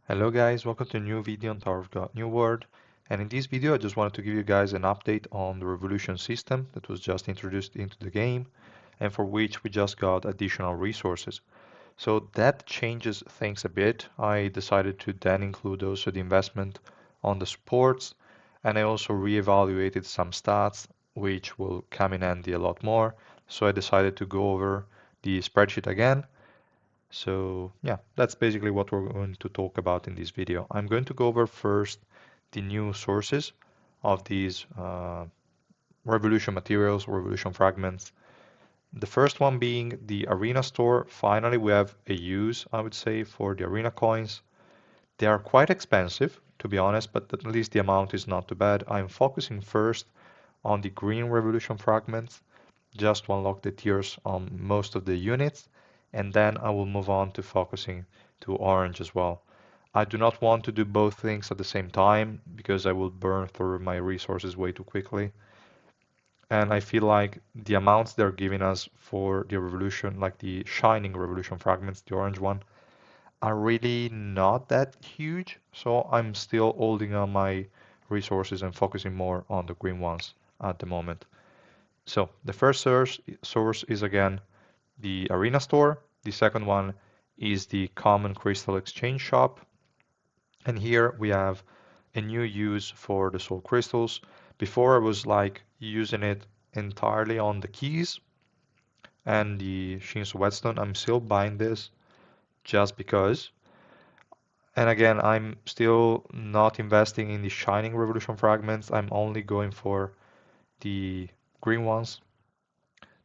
Hello guys, welcome to a new video on Tower of God New World. And in this video I just wanted to give you guys an update on the Revolution system that was just introduced into the game and for which we just got additional resources. So that changes things a bit. I decided to then include also the investment on the supports, and I also reevaluated some stats which will come in handy a lot more. So I decided to go over the spreadsheet again. So yeah, that's basically what we're going to talk about in this video. I'm going to go over first the new sources of these Revolution materials, Revolution fragments. The first one being the Arena store. Finally, we have a use, I would say, for the Arena coins. They are quite expensive, to be honest, but at least the amount is not too bad. I'm focusing first on the green Revolution fragments, just to unlock the tiers on most of the units, and then I will move on to focusing to orange as well. I do not want to do both things at the same time because I will burn through my resources way too quickly. And I feel like the amounts they're giving us for the revolution, like the shining revolution fragments, the orange one, are really not that huge. So I'm still holding on my resources and focusing more on the green ones at the moment. So the first source is again the Arena store. The second one is the Common Crystal Exchange shop. And here we have a new use for the soul crystals. Before I was like using it entirely on the keys and the Shinsu Whetstone. I'm still buying this just because. And again, I'm still not investing in the Shining Revolution fragments. I'm only going for the green ones.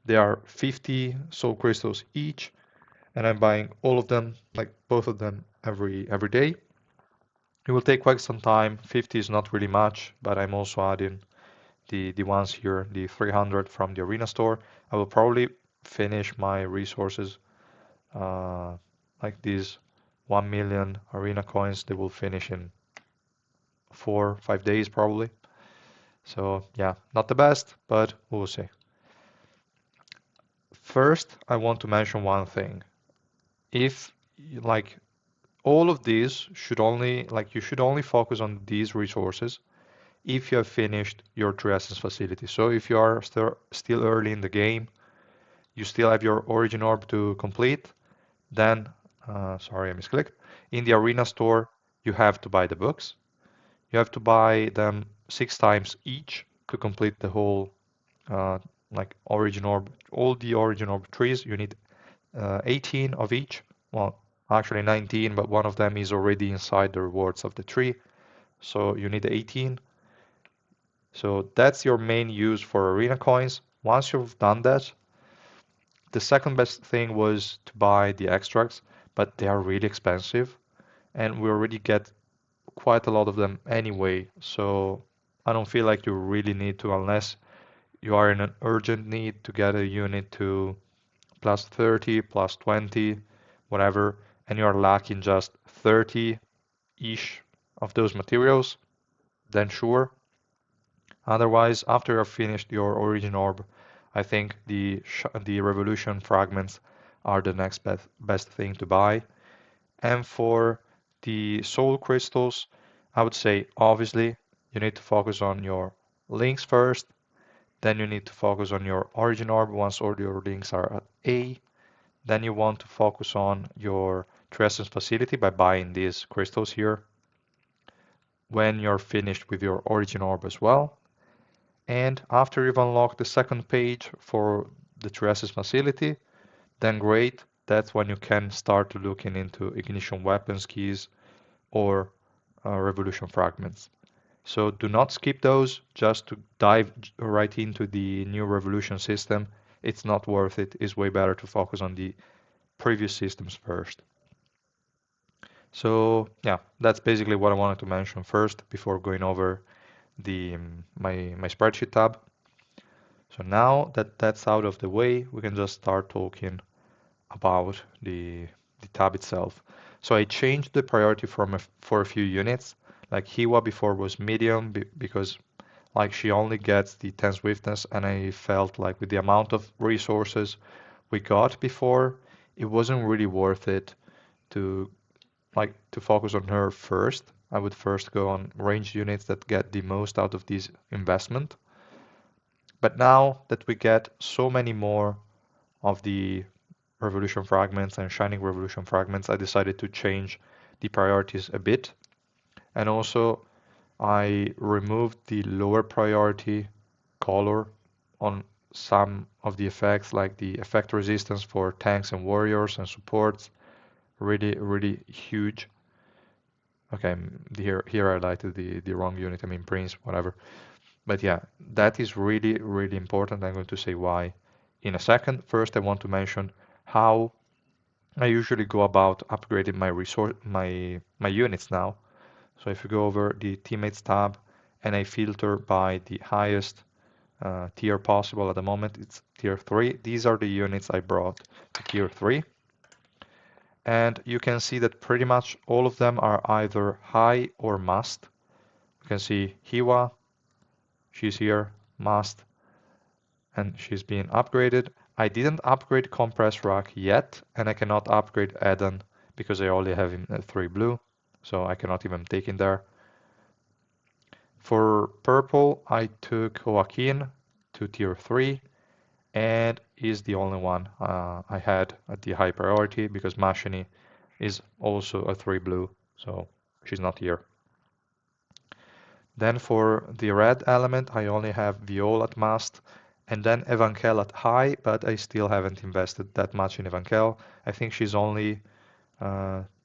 They are 50 soul crystals each, and I'm buying all of them, like both of them, every day. It will take quite some time. 50 is not really much, but I'm also adding the ones here, the 300 from the Arena store. I will probably finish my resources, uh, like these 1 million Arena coins. They will finish in 4, 5 days probably. So yeah, not the best, but we'll see. First, I want to mention one thing. If like all of these should only like you should only focus on these resources if you have finished your True Essence facility. So if you are still early in the game, you still have your Origin Orb to complete, then, sorry, I misclicked. In the Arena store, you have to buy the books. You have to buy them 6 times each to complete the whole, uh, like Origin Orb, all the Origin Orb trees. You need 18 of each. Well, actually 19, but one of them is already inside the rewards of the tree. So you need 18. So that's your main use for arena coins. Once you've done that, the second best thing was to buy the extracts, but they are really expensive and we already get quite a lot of them anyway. So I don't feel like you really need to unless you are in an urgent need to get a unit to plus 30, plus 20, whatever, and you're lacking just 30-ish of those materials, then sure. Otherwise, after you've finished your origin orb, I think the revolution fragments are the next best thing to buy. And for the soul crystals, I would say obviously you need to focus on your links first, then you need to focus on your origin orb once all your links are at A. Then you want to focus on your True Essence facility by buying these crystals here when you're finished with your origin orb as well. And after you've unlocked the second page for the True Essence facility, then great, that's when you can start looking into ignition weapons keys or revolution fragments. So do not skip those just to dive right into the new revolution system. It's not worth it. It's way better to focus on the previous systems first. So yeah, that's basically what I wanted to mention first before going over the my spreadsheet tab. So now that that's out of the way, we can just start talking about the tab itself. So I changed the priority for a few units. Like Hiwa before was medium because like she only gets the 10 swiftness, and I felt like with the amount of resources we got before, it wasn't really worth it to like to focus on her first. I would first go on ranged units that get the most out of this investment. But now that we get so many more of the revolution fragments and shining revolution fragments, I decided to change the priorities a bit. And also I removed the lower priority color on some of the effects, like the effect resistance for tanks and warriors and supports. Really, really huge. Okay, here I highlighted the wrong unit. I mean Prince, whatever. But yeah, that is really, really important. I'm going to say why in a second. First, I want to mention how I usually go about upgrading my units now. So if you go over the teammates tab and I filter by the highest tier possible at the moment, it's tier 3. These are the units I brought to tier 3. And you can see that pretty much all of them are either high or must. You can see Hiwa, she's here, must, and she's being upgraded. I didn't upgrade Compress Rack yet, and I cannot upgrade Eden because I only have him at 3 blue, so I cannot even take him there. For purple, I took Joaquin to tier 3, and is the only one I had at the high priority because Mashini is also a 3 blue, so she's not here. Then for the red element, I only have Viol at must, and then Evankel at high, but I still haven't invested that much in Evankel. I think she's only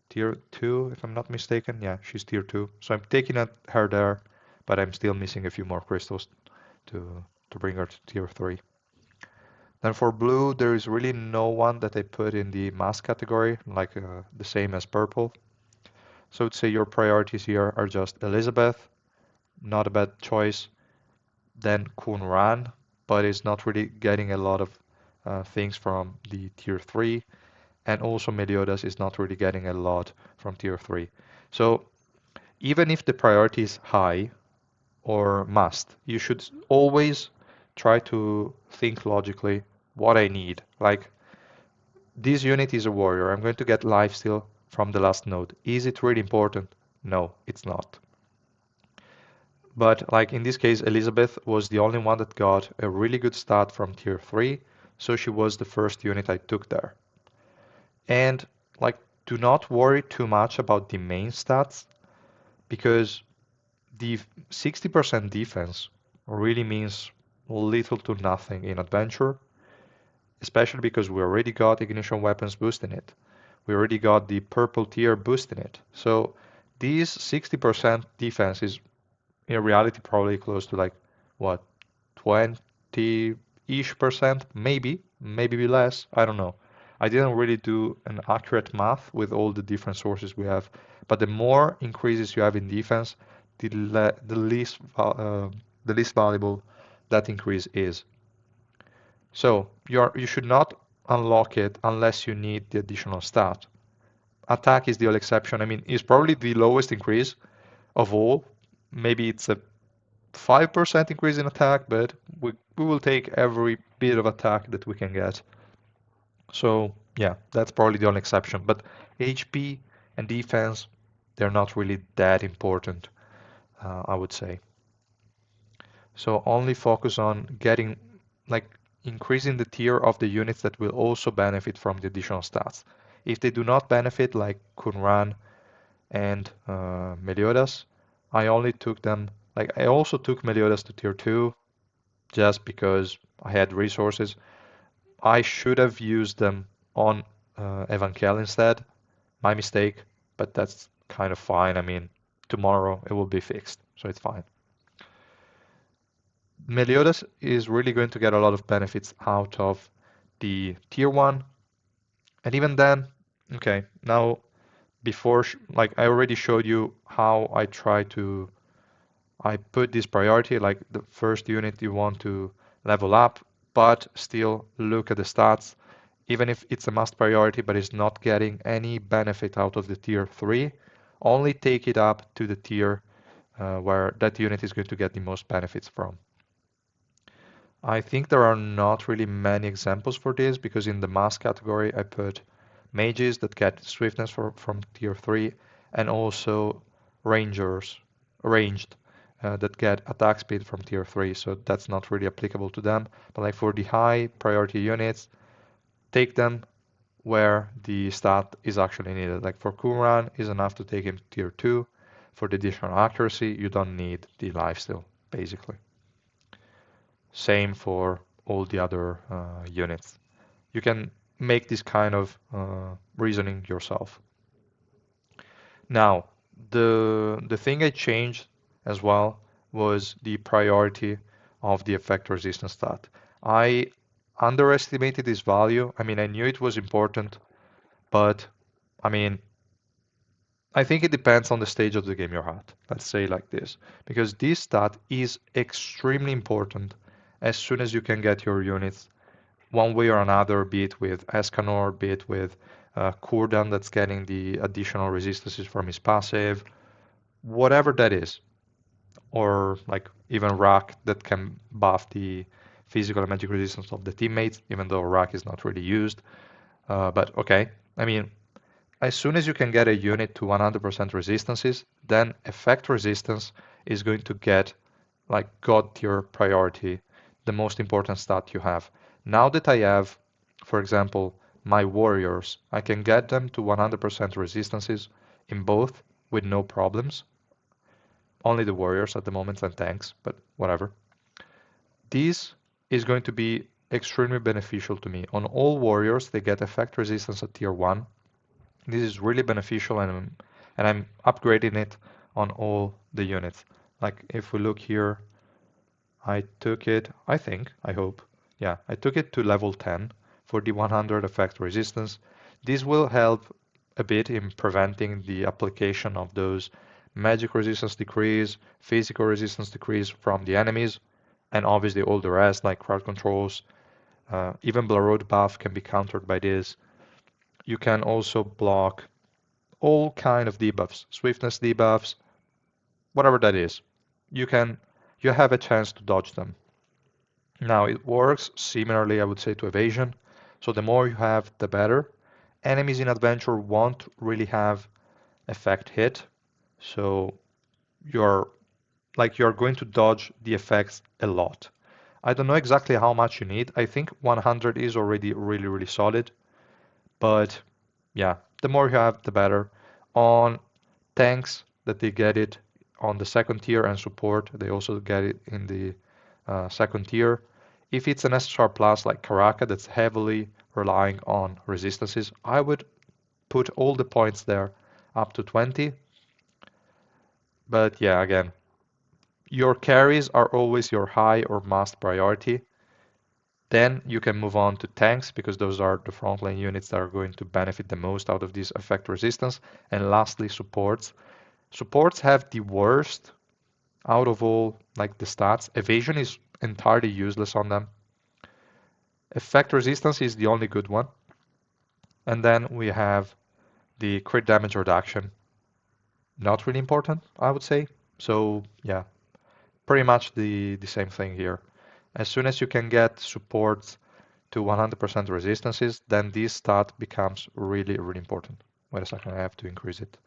tier 2, if I'm not mistaken. Yeah, she's tier 2. So I'm taking her there, but I'm still missing a few more crystals to bring her to tier 3. Then for blue, there is really no one that I put in the mask category, like the same as purple. So I'd say your priorities here are just Elizabeth, not a bad choice. Then Kunran, but it's not really getting a lot of things from the tier 3. And also Meliodas is not really getting a lot from tier 3. So even if the priority is high or must, you should always try to think logically what I need. Like this unit is a warrior. I'm going to get lifesteal from the last node. Is it really important? No, it's not. But like in this case, Elizabeth was the only one that got a really good start from tier 3, so she was the first unit I took there. And like, do not worry too much about the main stats because the 60% defense really means little to nothing in adventure, especially because we already got ignition weapons boosting it. We already got the purple tier boosting it. So these 60% defense is in reality probably close to like what 20-ish percent, maybe less, I don't know. I didn't really do an accurate math with all the different sources we have, but the more increases you have in defense, the least valuable that increase is. So you should not unlock it unless you need the additional stat. Attack is the only exception. I mean, it's probably the lowest increase of all. Maybe it's a 5% increase in attack, but we will take every bit of attack that we can get. So yeah, that's probably the only exception. But HP and defense, they're not really that important, I would say. So only focus on getting, like, increasing the tier of the units that will also benefit from the additional stats. If they do not benefit, like Kunran and Meliodas, I only took them, like I also took Meliodas to tier 2 just because I had resources. I should have used them on Evankel instead. My mistake, but that's kind of fine. I mean, tomorrow it will be fixed, so it's fine. Meliodas is really going to get a lot of benefits out of the tier 1. And even then, okay, now before, like I already showed you how I put this priority, like the first unit you want to level up, but still look at the stats. Even if it's a must priority, but it's not getting any benefit out of the tier 3, only take it up to the tier where that unit is going to get the most benefits from. I think there are not really many examples for this because in the mass category I put mages that get swiftness from tier 3, and also rangers, ranged, that get attack speed from tier 3, so that's not really applicable to them. But like for the high priority units, take them where the stat is actually needed. Like for Qumran, is enough to take him to tier 2. For the additional accuracy, you don't need the lifesteal, basically. Same for all the other units. You can make this kind of reasoning yourself. Now, the thing I changed as well was the priority of the effect resistance stat. I underestimated this value. I mean, I knew it was important, but I mean, I think it depends on the stage of the game you're at. Let's say like this, because this stat is extremely important as soon as you can get your units one way or another, be it with Escanor, be it with Kurdan that's getting the additional resistances from his passive, whatever that is, or like even Rak that can buff the physical and magic resistance of the teammates, even though Rak is not really used. But okay, I mean, as soon as you can get a unit to 100% resistances, then effect resistance is going to get like god tier priority, the most important stat you have. Now that I have, for example, my warriors, I can get them to 100% resistances in both with no problems. Only the warriors at the moment and tanks, but whatever. This is going to be extremely beneficial to me. On all warriors, they get effect resistance at tier 1. This is really beneficial, and I'm upgrading it on all the units. Like if we look here, I took it, I think, I hope, yeah, I took it to level 10 for the 100 effect resistance. This will help a bit in preventing the application of those magic resistance decrease, physical resistance decrease from the enemies, and obviously all the rest like crowd controls. Even Blood buff can be countered by this. You can also block all kind of debuffs, swiftness debuffs, whatever that is. You have a chance to dodge them. Now it works similarly, I would say, to evasion. So the more you have, the better. Enemies in adventure won't really have effect hit, so you're you're going to dodge the effects a lot. I don't know exactly how much you need. I think 100 is already really, really solid, but yeah, the more you have, the better. On tanks that they get it on the second tier, and support, they also get it in the second tier. If it's an SSR plus like Karaka that's heavily relying on resistances, I would put all the points there up to 20. But yeah, again, your carries are always your high or must priority. Then you can move on to tanks because those are the frontline units that are going to benefit the most out of this effect resistance. And lastly, supports. Supports have the worst out of all like the stats. Evasion is entirely useless on them. Effect resistance is the only good one. And then we have the crit damage reduction. Not really important, I would say. So yeah, pretty much the same thing here. As soon as you can get supports to 100% resistances, then this stat becomes really, really important. Wait a second, I have to increase it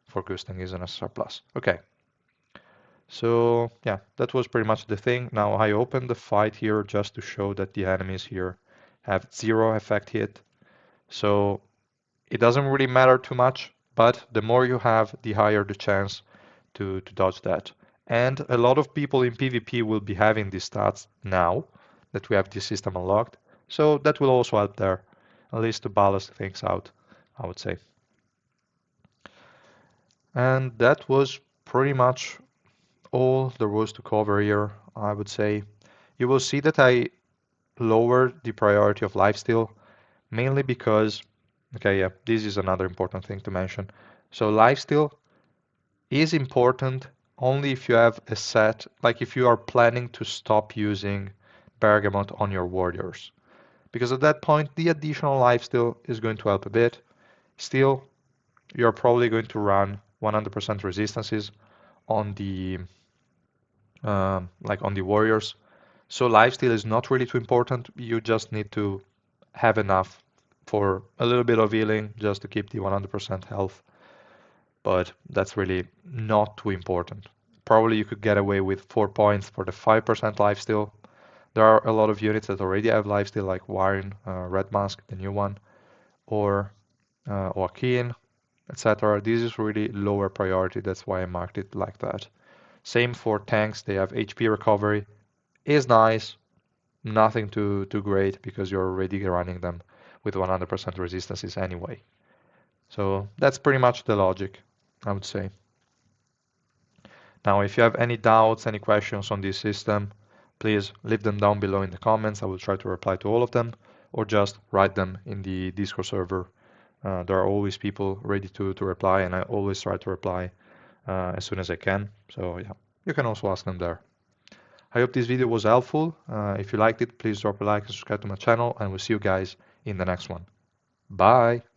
for Gusting is an SSR plus. Okay. So yeah, that was pretty much the thing. Now I opened the fight here just to show that the enemies here have 0 effect hit. So it doesn't really matter too much, but the more you have, the higher the chance to dodge that. And a lot of people in PvP will be having these stats now that we have this system unlocked. So that will also help there, at least to balance things out, I would say. And that was pretty much all there was to cover here, I would say. You will see that I lowered the priority of lifesteal, mainly because, okay, yeah, this is another important thing to mention. So lifesteal is important only if you have a set, like if you are planning to stop using Bergamot on your warriors. Because at that point, the additional lifesteal is going to help a bit. Still, you're probably going to run 100% resistances on the on the warriors. So lifesteal is not really too important. You just need to have enough for a little bit of healing just to keep the 100% health, but that's really not too important. Probably you could get away with 4 points for the 5% lifesteal. There are a lot of units that already have lifesteal, like Warren, Red Mask, the new one, or Joaquin, etc. This is really lower priority, that's why I marked it like that. Same for tanks, they have HP recovery, is nice, nothing too great because you're already running them with 100% resistances anyway. So that's pretty much the logic, I would say. Now, if you have any doubts, any questions on this system, please leave them down below in the comments. I will try to reply to all of them, or just write them in the Discord server. There are always people ready to reply, and I always try to reply as soon as I can. So yeah, you can also ask them there. I hope this video was helpful. If you liked it, please drop a like and subscribe to my channel, and we'll see you guys in the next one. Bye!